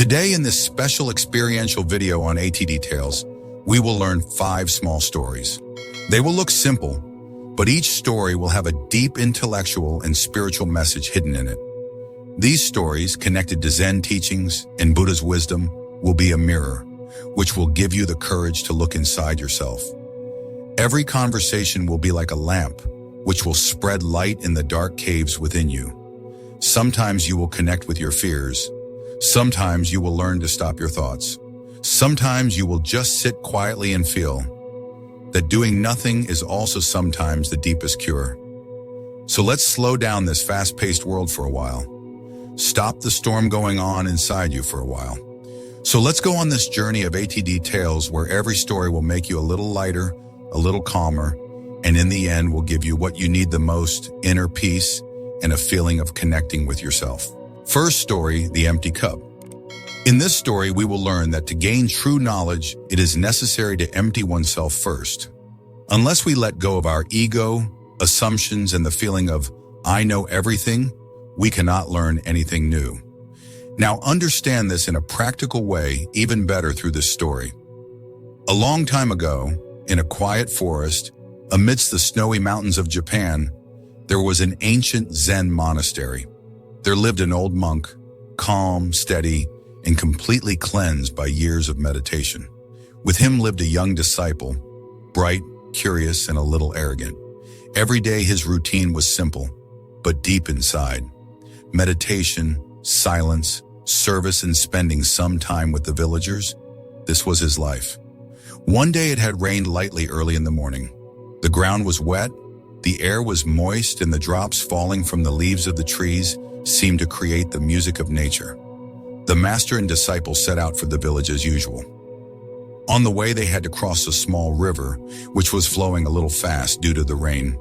Today in this special experiential video on ATD Tales, we will learn 5 small stories. They will look simple, but each story will have a deep intellectual and spiritual message hidden in it. These stories, connected to Zen teachings and Buddha's wisdom, will be a mirror, which will give you the courage to look inside yourself. Every conversation will be like a lamp, which will spread light in the dark caves within you. Sometimes you will connect with your fears. Sometimes you will learn to stop your thoughts. Sometimes you will just sit quietly and feel that doing nothing is also sometimes the deepest cure. So let's slow down this fast-paced world for a while. Stop the storm going on inside you for a while. So let's go on this journey of ATD Tales where every story will make you a little lighter, a little calmer, and in the end will give you what you need the most, inner peace and a feeling of connecting with yourself. First story, the empty cup. In this story, we will learn that to gain true knowledge, it is necessary to empty oneself first. Unless we let go of our ego, assumptions, and the feeling of, I know everything, we cannot learn anything new. Now understand this in a practical way, even better through this story. A long time ago, in a quiet forest, amidst the snowy mountains of Japan, there was an ancient Zen monastery. There lived an old monk, calm, steady, and completely cleansed by years of meditation. With him lived a young disciple, bright, curious, and a little arrogant. Every day his routine was simple, but deep inside. Meditation, silence, service, and spending some time with the villagers. This was his life. One day it had rained lightly early in the morning. The ground was wet, the air was moist, and the drops falling from the leaves of the trees seemed to create the music of nature. The master and disciple set out for the village as usual. On the way, they had to cross a small river, which was flowing a little fast due to the rain.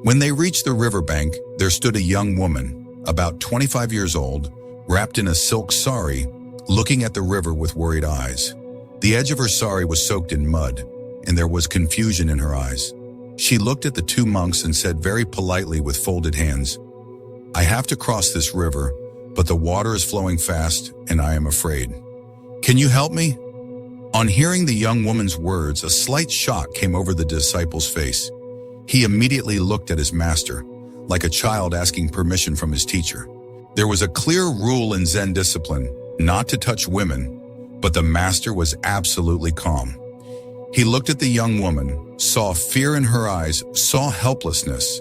When they reached the riverbank, there stood a young woman, about 25 years old, wrapped in a silk sari, looking at the river with worried eyes. The edge of her sari was soaked in mud, and there was confusion in her eyes. She looked at the 2 monks and said very politely with folded hands, I have to cross this river, but the water is flowing fast and I am afraid. Can you help me? On hearing the young woman's words, a slight shock came over the disciple's face. He immediately looked at his master, like a child asking permission from his teacher. There was a clear rule in Zen discipline, not to touch women, but the master was absolutely calm. He looked at the young woman, saw fear in her eyes, saw helplessness,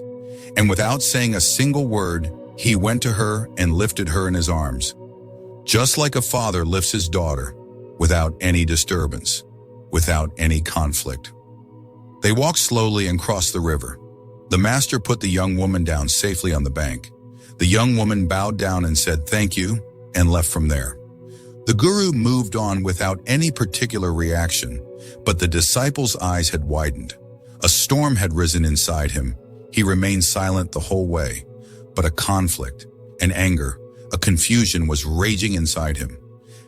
and without saying a single word, he went to her and lifted her in his arms, just like a father lifts his daughter, without any disturbance, without any conflict. They walked slowly and crossed the river. The master put the young woman down safely on the bank. The young woman bowed down and said thank you and left from there. The guru moved on without any particular reaction, but the disciple's eyes had widened. A storm had risen inside him. He remained silent the whole way. But a conflict, an anger, a confusion was raging inside him.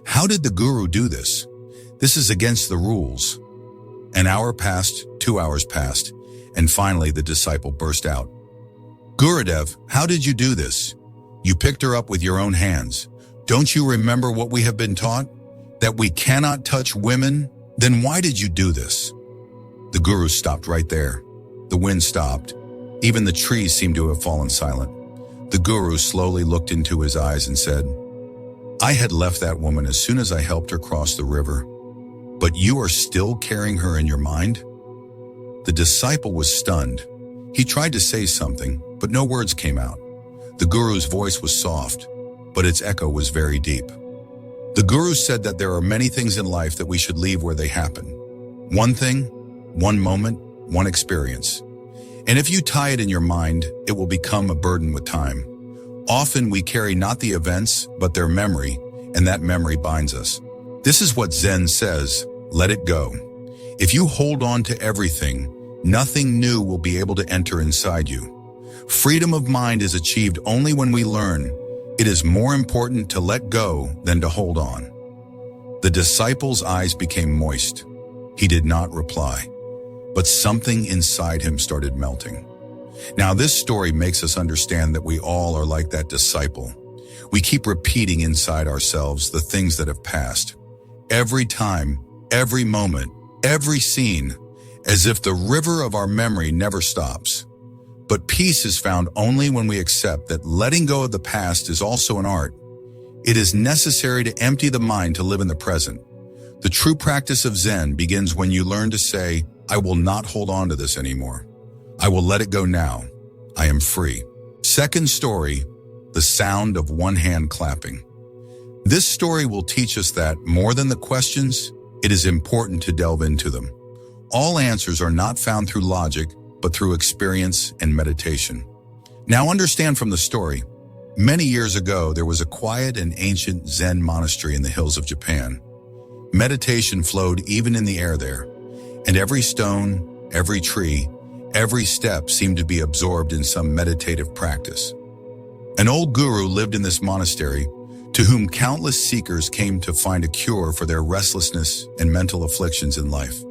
How did the guru do this? This is against the rules. An hour passed, 2 hours passed, and finally the disciple burst out. Gurudev, how did you do this? You picked her up with your own hands. Don't you remember what we have been taught? That we cannot touch women? Then why did you do this? The guru stopped right there. The wind stopped. Even the trees seemed to have fallen silent. The guru slowly looked into his eyes and said, I had left that woman as soon as I helped her cross the river, but you are still carrying her in your mind? The disciple was stunned. He tried to say something, but no words came out. The guru's voice was soft, but its echo was very deep. The guru said that there are many things in life that we should leave where they happen. One thing, one moment, one experience. And if you tie it in your mind, it will become a burden with time. Often we carry not the events, but their memory, and that memory binds us. This is what Zen says, let it go. If you hold on to everything, nothing new will be able to enter inside you. Freedom of mind is achieved only when we learn it is more important to let go than to hold on. The disciple's eyes became moist. He did not reply, but something inside him started melting. Now, this story makes us understand that we all are like that disciple. We keep repeating inside ourselves the things that have passed. Every time, every moment, every scene, as if the river of our memory never stops. But peace is found only when we accept that letting go of the past is also an art. It is necessary to empty the mind to live in the present. The true practice of Zen begins when you learn to say, I will not hold on to this anymore. I will let it go now. I am free. Second story, the sound of one hand clapping. This story will teach us that, more than the questions, it is important to delve into them. All answers are not found through logic, but through experience and meditation. Now understand from the story, many years ago there was a quiet and ancient Zen monastery in the hills of Japan. Meditation flowed even in the air there, and every stone, every tree, every step seemed to be absorbed in some meditative practice. An old guru lived in this monastery, to whom countless seekers came to find a cure for their restlessness and mental afflictions in life.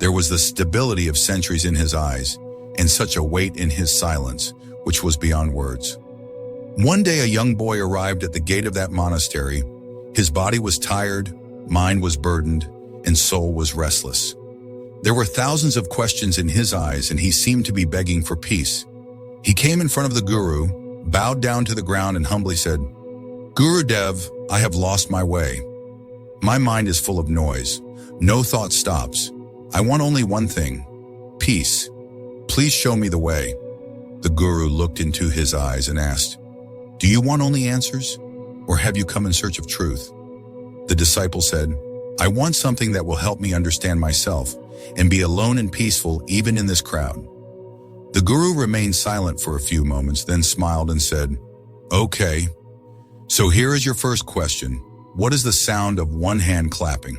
There was the stability of centuries in his eyes, and such a weight in his silence, which was beyond words. One day a young boy arrived at the gate of that monastery. His body was tired, mind was burdened, and soul was restless. There were thousands of questions in his eyes, and he seemed to be begging for peace. He came in front of the guru, bowed down to the ground, and humbly said, Guru Dev, I have lost my way. My mind is full of noise. No thought stops. I want only one thing, peace. Please show me the way. The guru looked into his eyes and asked, Do you want only answers, or have you come in search of truth? The disciple said, I want something that will help me understand myself and be alone and peaceful even in this crowd. The guru remained silent for a few moments, then smiled and said, Okay, so here is your first question. What is the sound of one hand clapping?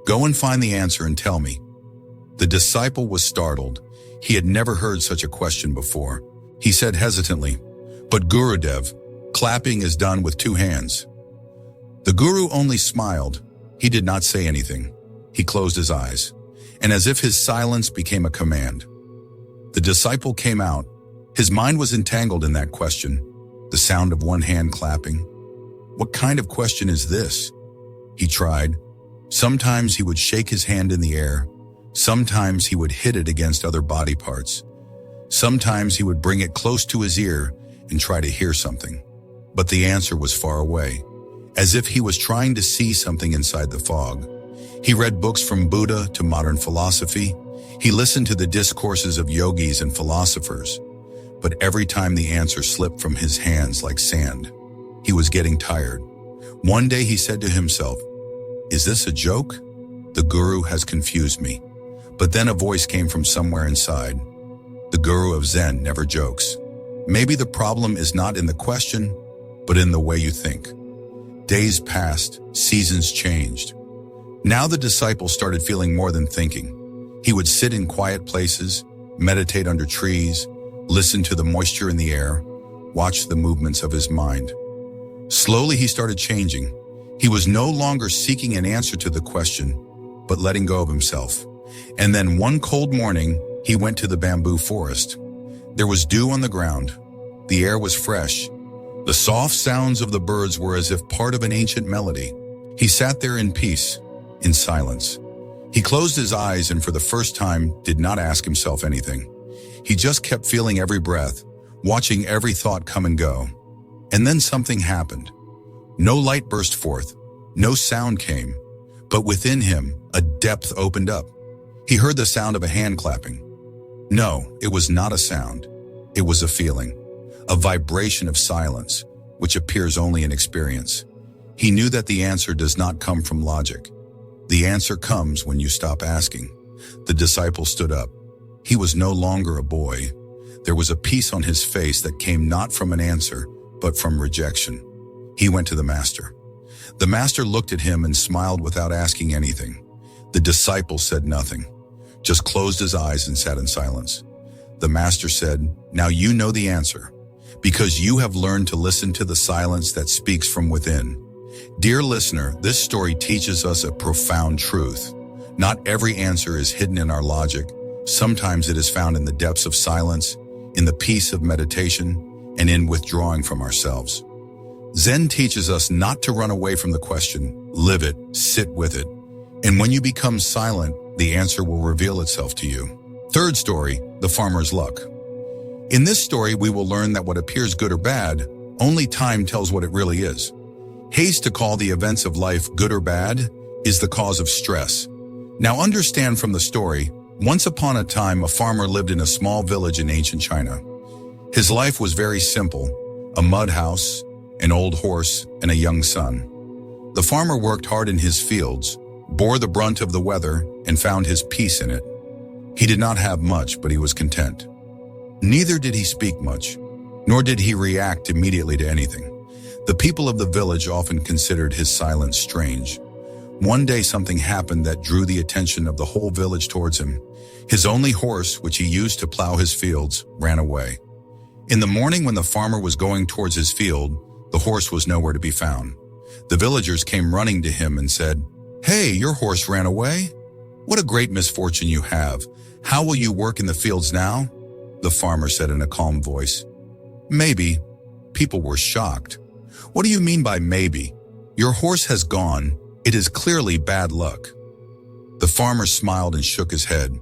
Go and find the answer and tell me. The disciple was startled. He had never heard such a question before. He said hesitantly, But Gurudev, clapping is done with two hands. The guru only smiled. He did not say anything. He closed his eyes, and as if his silence became a command. The disciple came out. His mind was entangled in that question, the sound of one hand clapping. What kind of question is this? He tried. Sometimes he would shake his hand in the air. Sometimes he would hit it against other body parts. Sometimes he would bring it close to his ear and try to hear something. But the answer was far away, as if he was trying to see something inside the fog. He read books from Buddha to modern philosophy. He listened to the discourses of yogis and philosophers. But every time the answer slipped from his hands like sand, he was getting tired. One day he said to himself, Is this a joke? The guru has confused me. But then a voice came from somewhere inside. The guru of Zen never jokes. Maybe the problem is not in the question, but in the way you think. Days passed, seasons changed. Now the disciple started feeling more than thinking. He would sit in quiet places, meditate under trees, listen to the moisture in the air, watch the movements of his mind. Slowly he started changing. He was no longer seeking an answer to the question, but letting go of himself. And then one cold morning, he went to the bamboo forest. There was dew on the ground. The air was fresh. The soft sounds of the birds were as if part of an ancient melody. He sat there in peace, in silence. He closed his eyes and for the first time did not ask himself anything. He just kept feeling every breath, watching every thought come and go. And then something happened. No light burst forth, no sound came, but within him, a depth opened up. He heard the sound of a hand clapping. No, it was not a sound. It was a feeling, a vibration of silence, which appears only in experience. He knew that the answer does not come from logic. The answer comes when you stop asking. The disciple stood up. He was no longer a boy. There was a peace on his face that came not from an answer, but from rejection. He went to the master. The master looked at him and smiled without asking anything. The disciple said nothing, just closed his eyes and sat in silence. The master said, Now you know the answer, because you have learned to listen to the silence that speaks from within. Dear listener, this story teaches us a profound truth. Not every answer is hidden in our logic. Sometimes it is found in the depths of silence, in the peace of meditation, and in withdrawing from ourselves. Zen teaches us not to run away from the question, live it, sit with it. And when you become silent, the answer will reveal itself to you. Third story, the farmer's luck. In this story, we will learn that what appears good or bad, only time tells what it really is. Haste to call the events of life good or bad is the cause of stress. Now understand from the story, once upon a time, a farmer lived in a small village in ancient China. His life was very simple, a mud house, an old horse, and a young son. The farmer worked hard in his fields, bore the brunt of the weather, and found his peace in it. He did not have much, but he was content. Neither did he speak much, nor did he react immediately to anything. The people of the village often considered his silence strange. One day something happened that drew the attention of the whole village towards him. His only horse, which he used to plow his fields, ran away. In the morning when the farmer was going towards his field, the horse was nowhere to be found. The villagers came running to him and said, "Hey, your horse ran away? What a great misfortune you have. How will you work in the fields now?" The farmer said in a calm voice, "Maybe." People were shocked. "What do you mean by maybe? Your horse has gone. It is clearly bad luck." The farmer smiled and shook his head.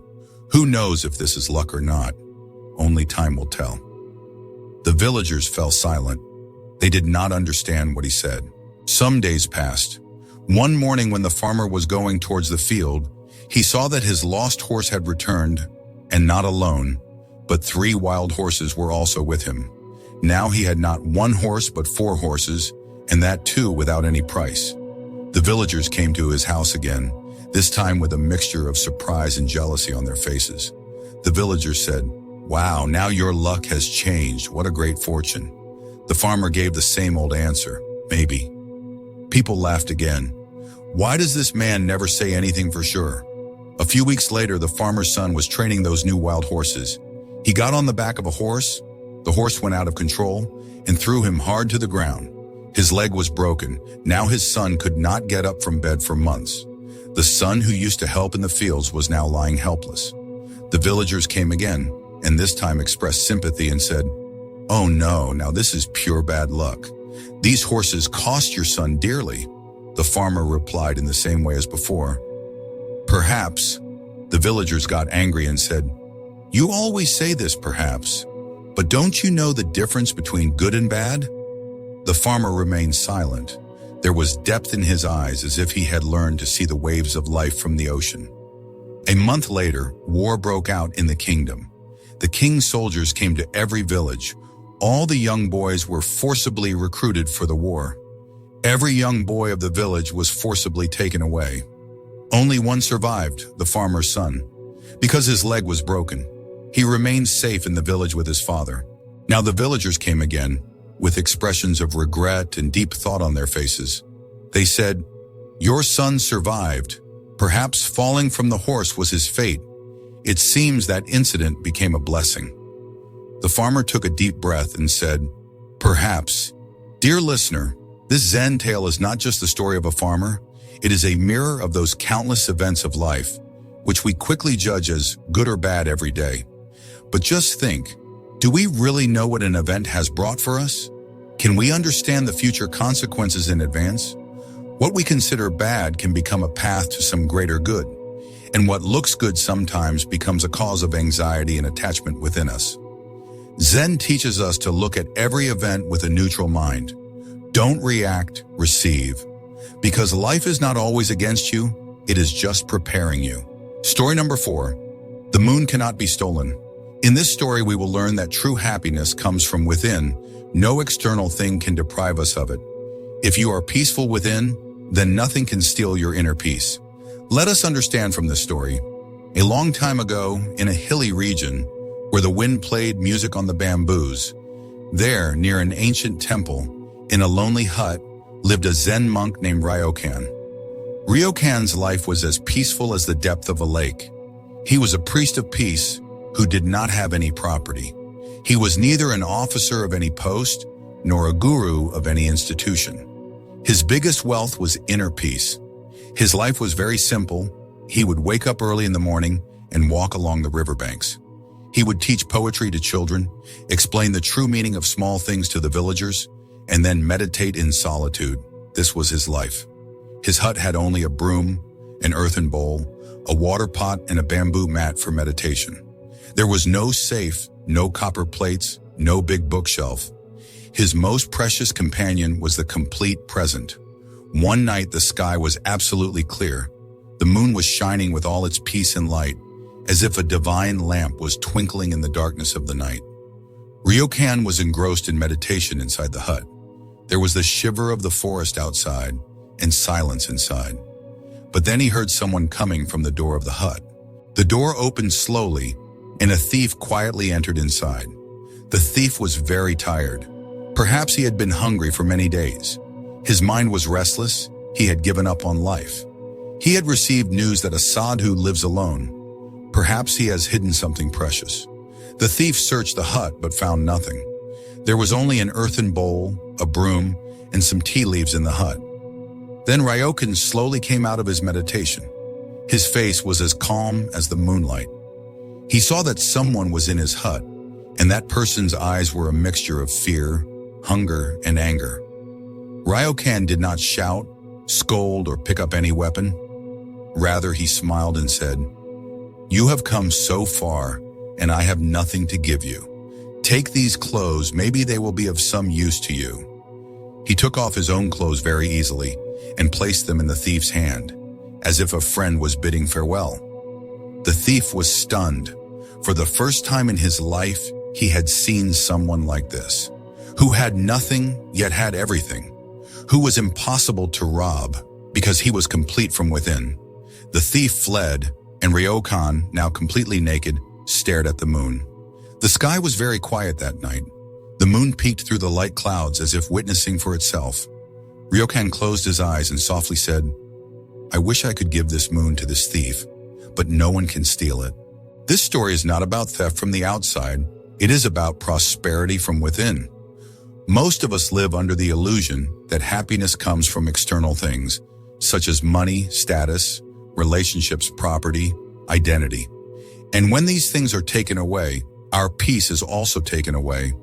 "Who knows if this is luck or not? Only time will tell." The villagers fell silent. They did not understand what he said. Some days passed. One morning when the farmer was going towards the field, he saw that his lost horse had returned, and not alone, but 3 wild horses were also with him. Now he had not 1 horse but 4 horses, and that too without any price. The villagers came to his house again, this time with a mixture of surprise and jealousy on their faces. The villagers said, "Wow, now your luck has changed. What a great fortune." The farmer gave the same old answer, "Maybe." People laughed again. Why does this man never say anything for sure? A few weeks later, the farmer's son was training those new wild horses. He got on the back of a horse. The horse went out of control and threw him hard to the ground. His leg was broken. Now his son could not get up from bed for months. The son who used to help in the fields was now lying helpless. The villagers came again, and this time expressed sympathy and said, "Oh no, now this is pure bad luck. These horses cost your son dearly." The farmer replied in the same way as before, "Perhaps." The villagers got angry and said, "You always say this, perhaps, but don't you know the difference between good and bad?" The farmer remained silent. There was depth in his eyes as if he had learned to see the waves of life from the ocean. A month later, war broke out in the kingdom. The king's soldiers came to every village. All the young boys were forcibly recruited for the war. Every young boy of the village was forcibly taken away. Only one survived, the farmer's son. Because his leg was broken, he remained safe in the village with his father. Now the villagers came again, with expressions of regret and deep thought on their faces. They said, "Your son survived. Perhaps falling from the horse was his fate. It seems that incident became a blessing." The farmer took a deep breath and said, "Perhaps." Dear listener, this Zen tale is not just the story of a farmer. It is a mirror of those countless events of life, which we quickly judge as good or bad every day. But just think, do we really know what an event has brought for us? Can we understand the future consequences in advance? What we consider bad can become a path to some greater good, and what looks good sometimes becomes a cause of anxiety and attachment within us. Zen teaches us to look at every event with a neutral mind. Don't react, receive. Because life is not always against you, it is just preparing you. Story number 4, the moon cannot be stolen. In this story, we will learn that true happiness comes from within. No external thing can deprive us of it. If you are peaceful within, then nothing can steal your inner peace. Let us understand from this story. A long time ago, in a hilly region, where the wind played music on the bamboos, there, near an ancient temple, in a lonely hut, lived a Zen monk named Ryokan. Ryokan's life was as peaceful as the depth of a lake. He was a priest of peace who did not have any property. He was neither an officer of any post nor a guru of any institution. His biggest wealth was inner peace. His life was very simple. He would wake up early in the morning and walk along the riverbanks. He would teach poetry to children, explain the true meaning of small things to the villagers, and then meditate in solitude. This was his life. His hut had only a broom, an earthen bowl, a water pot, and a bamboo mat for meditation. There was no safe, no copper plates, no big bookshelf. His most precious companion was the complete present. One night the sky was absolutely clear. The moon was shining with all its peace and light, as if a divine lamp was twinkling in the darkness of the night. Ryokan was engrossed in meditation inside the hut. There was the shiver of the forest outside and silence inside. But then he heard someone coming from the door of the hut. The door opened slowly, and a thief quietly entered inside. The thief was very tired. Perhaps he had been hungry for many days. His mind was restless. He had given up on life. He had received news that a sadhu lives alone. Perhaps he has hidden something precious. The thief searched the hut but found nothing. There was only an earthen bowl, a broom, and some tea leaves in the hut. Then Ryokan slowly came out of his meditation. His face was as calm as the moonlight. He saw that someone was in his hut, and that person's eyes were a mixture of fear, hunger, and anger. Ryokan did not shout, scold, or pick up any weapon. Rather, he smiled and said, "You have come so far, and I have nothing to give you. Take these clothes, maybe they will be of some use to you." He took off his own clothes very easily and placed them in the thief's hand, as if a friend was bidding farewell. The thief was stunned. For the first time in his life, he had seen someone like this, who had nothing yet had everything, who was impossible to rob because he was complete from within. The thief fled, and Ryokan, now completely naked, stared at the moon. The sky was very quiet that night. The moon peeked through the light clouds as if witnessing for itself. Ryokan closed his eyes and softly said, "I wish I could give this moon to this thief, but no one can steal it." This story is not about theft from the outside. It is about prosperity from within. Most of us live under the illusion that happiness comes from external things, such as money, status, relationships, property, identity. And when these things are taken away, our peace is also taken away.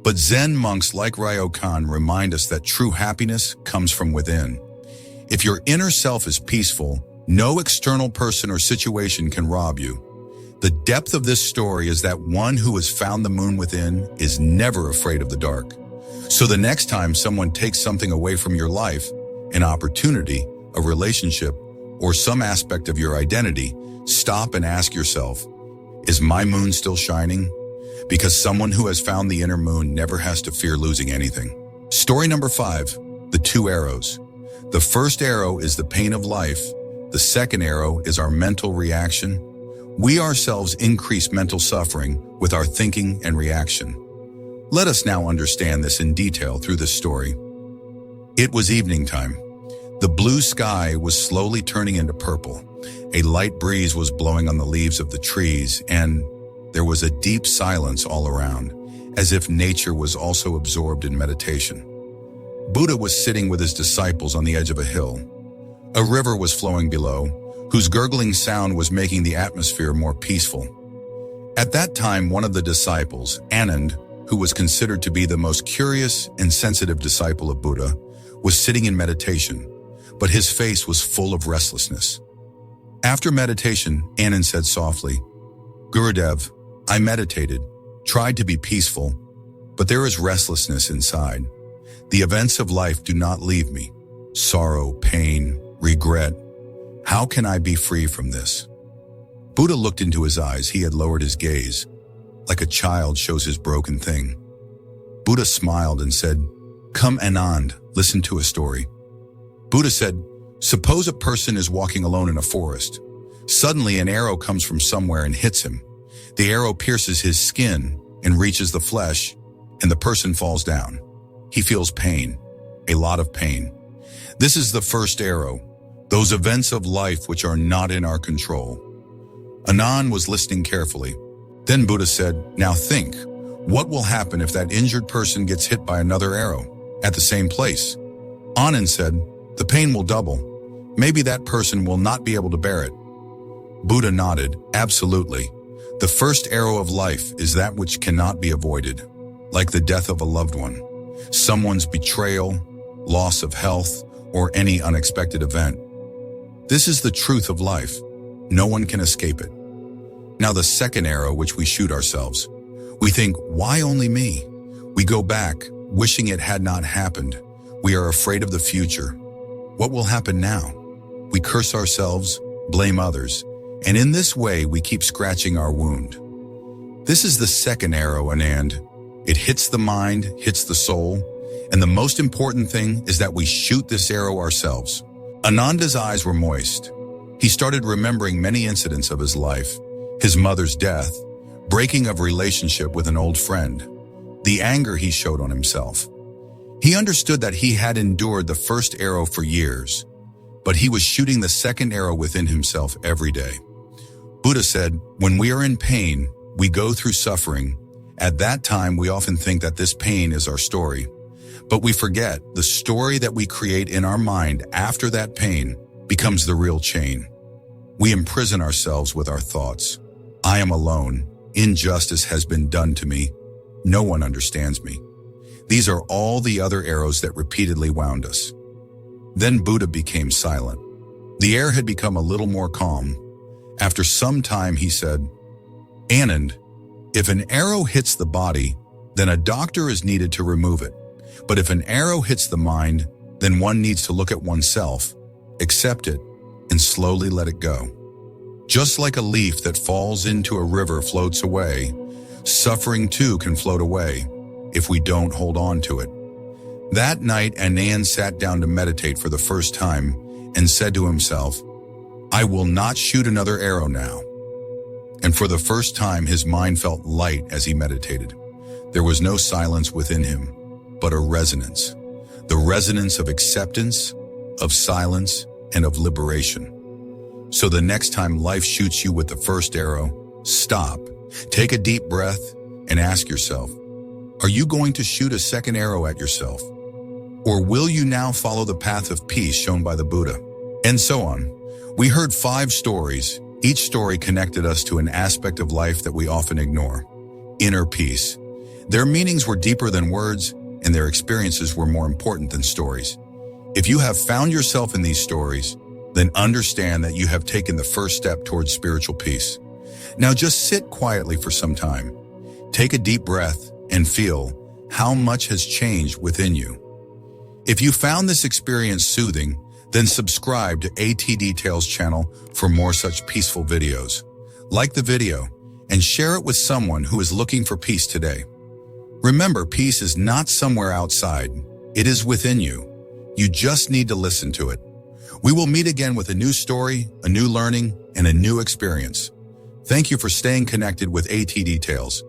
But Zen monks like Ryokan remind us that true happiness comes from within. If your inner self is peaceful, no external person or situation can rob you. The depth of this story is that one who has found the moon within is never afraid of the dark. So the next time someone takes something away from your life, an opportunity, a relationship, or some aspect of your identity, stop and ask yourself, is my moon still shining? Because someone who has found the inner moon never has to fear losing anything. Story number 5, the 2 arrows. The first arrow is the pain of life. The second arrow is our mental reaction. We ourselves increase mental suffering with our thinking and reaction. Let us now understand this in detail through this story. It was evening time. The blue sky was slowly turning into purple. A light breeze was blowing on the leaves of the trees, and there was a deep silence all around, as if nature was also absorbed in meditation. Buddha was sitting with his disciples on the edge of a hill. A river was flowing below, whose gurgling sound was making the atmosphere more peaceful. At that time, one of the disciples, Anand, who was considered to be the most curious and sensitive disciple of Buddha, was sitting in meditation, but his face was full of restlessness. After meditation, Anand said softly, "Gurudev, I meditated, tried to be peaceful, but there is restlessness inside. The events of life do not leave me. Sorrow, pain, regret. How can I be free from this?" Buddha looked into his eyes. He had lowered his gaze, like a child shows his broken thing. Buddha smiled and said, "Come, Anand, listen to a story." Buddha said, "Suppose a person is walking alone in a forest. Suddenly an arrow comes from somewhere and hits him. The arrow pierces his skin and reaches the flesh, and the person falls down. He feels pain, a lot of pain. This is the first arrow, those events of life which are not in our control." Anand was listening carefully. Then Buddha said, "Now think, what will happen if that injured person gets hit by another arrow at the same place?" Anand said, "The pain will double. Maybe that person will not be able to bear it." Buddha nodded, "Absolutely. The first arrow of life is that which cannot be avoided, like the death of a loved one. someone's betrayal, loss of health, or any unexpected event. This is the truth of life. No one can escape it. Now the second arrow which we shoot ourselves. We think, why only me? We go back, wishing it had not happened. We are afraid of the future. What will happen now? We curse ourselves, blame others, and in this way we keep scratching our wound. This is the second arrow, Anand. It hits the mind, hits the soul, and the most important thing is that we shoot this arrow ourselves. Ananda's eyes were moist. He started remembering many incidents of his life, his mother's death, breaking of relationship with an old friend, the anger he showed on himself. He understood that he had endured the first arrow for years, but he was shooting the second arrow within himself every day. Buddha said, when we are in pain, we go through suffering. At that time, we often think that this pain is our story, but we forget the story that we create in our mind after that pain becomes the real chain. We imprison ourselves with our thoughts. I am alone. Injustice has been done to me. No one understands me. These are all the other arrows that repeatedly wound us. Then Buddha became silent. The air had become a little more calm. After some time, he said, Anand, if an arrow hits the body, then a doctor is needed to remove it. But if an arrow hits the mind, then one needs to look at oneself, accept it, and slowly let it go. Just like a leaf that falls into a river floats away, suffering too can float away if we don't hold on to it. That night, Anand sat down to meditate for the first time and said to himself, I will not shoot another arrow now. And for the first time, his mind felt light as he meditated. There was no silence within him, but a resonance. The resonance of acceptance, of silence, and of liberation. So the next time life shoots you with the first arrow, stop, take a deep breath, and ask yourself, are you going to shoot a second arrow at yourself? Or will you now follow the path of peace shown by the Buddha? And so on. We heard 5 stories. Each story connected us to an aspect of life that we often ignore. Inner peace. Their meanings were deeper than words, and their experiences were more important than stories. If you have found yourself in these stories, then understand that you have taken the first step towards spiritual peace. Now just sit quietly for some time. Take a deep breath and feel how much has changed within you. If you found this experience soothing, then subscribe to ATD Tales channel for more such peaceful videos. Like the video and share it with someone who is looking for peace today. Remember, peace is not somewhere outside. It is within you. You just need to listen to it. We will meet again with a new story, a new learning, and a new experience. Thank you for staying connected with ATD Tales.